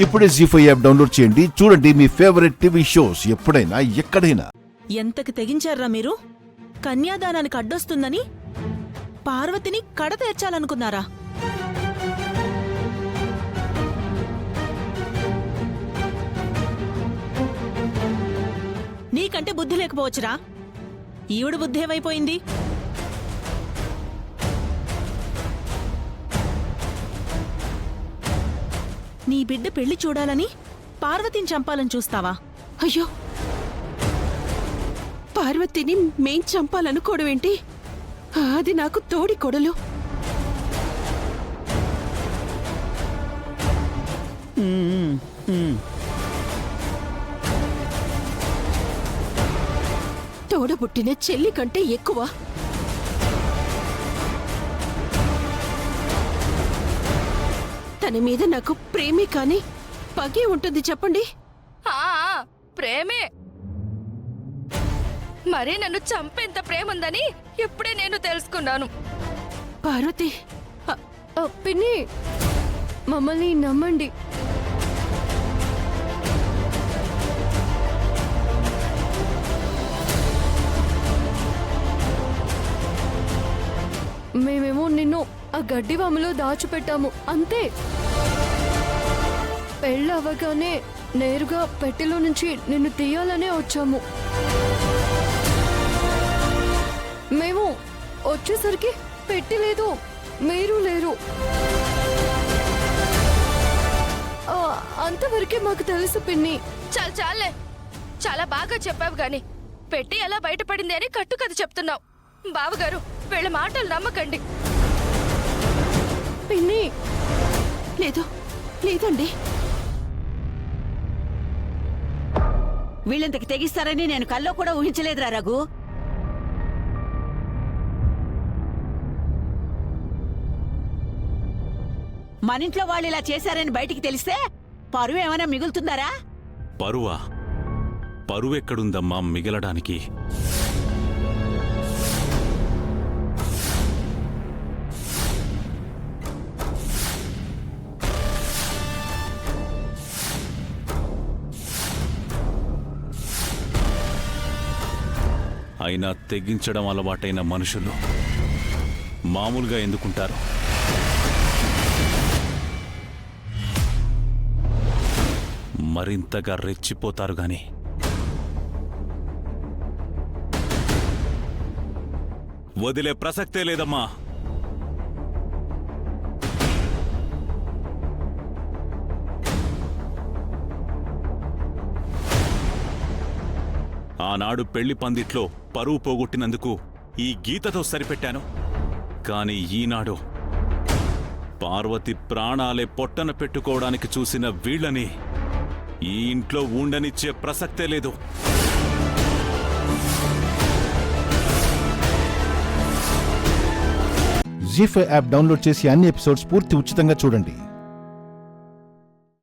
ఇప్పుడే జీ5 app download చేయండి. చూడండి మీ ఫేవరెట్ టీవీ షోస్ ఎప్పుడైనా ఎక్కడైనా. ఎంతకి తెగించారా మీరు? కన్యాదానానికి అడ్డొస్తుందని పార్వతిని కడతేర్చాలనుకున్నారా? నీకంటే బుద్ధి లేకపోవచ్చురా. ఈవిడ బుద్ధి ఏమైపోయింది? నీ బిడ్డ పెళ్లి చూడాలని పార్వతిని చంపాలని చూస్తావా? అయ్యో, పార్వతిని మేం చంపాలనుకోవడం ఏంటి? అది నాకు తోడి కొడలు. తోడబుట్టిన చెల్లి కంటే ఎక్కువ. తన మీద నాకు ప్రేమే కాని పగే ఉంటుంది చెప్పండి. ప్రేమే. మరీ నన్ను చంపేంత ప్రేమ ఉందని ఇప్పుడే నేను తెలుసుకున్నాను. పార్వతి, పిన్ని, మమ్మల్ని నమ్మండి. మేమేమో నిన్ను ఆ గడ్డివాములో దాచిపెట్టాము అంతే. పెళ్ళవగానే నేరుగా పెట్టెలో నుంచి నిన్ను తీయాలనే వచ్చాము. మేము వచ్చేసరికి పెట్టి లేదు, మీరు లేరు. అంతవరకే మాకు తెలుసు పిన్ని. చాలే, చాలా బాగా చెప్పావు గాని పెట్టి ఎలా బయటపడింది అని కట్టుకథ చెప్తున్నావు. బావగారు, వీళ్ళ మాటలు నమ్మకండి. పిన్ని, లేదండి. వీళ్ళంతకి తెగిస్తారని నేను కల్లో కూడా ఊహించలేదురా రఘు. మనింట్లో వాళ్ళు ఇలా చేశారని బయటికి తెలిస్తే పరువు ఏమైనా మిగులుతుందారా? పరువా? పరువెక్కడుందమ్మా మిగలడానికి? అయినా తెగించడం అలవాటైన మనుషులు మామూలుగా ఎందుకుంటారు? మరింతగా రెచ్చిపోతారు గాని. వదిలే ప్రసక్తే లేదమ్మా. ఆనాడు పెళ్లి పందిట్లో పరువు పోగొట్టినందుకు ఈ గీతతో సరిపెట్టాను. కాని ఈనాడు పార్వతి ప్రాణాలే పొట్టన పెట్టుకోవడానికి చూసిన వీళ్ళని ఈ ఇంట్లో ఉండనిచ్చే ప్రసక్తే లేదు. జీ5 యాప్ డౌన్లోడ్ చేసి అన్ని ఎపిసోడ్స్ పూర్తి ఉచితంగా చూడండి.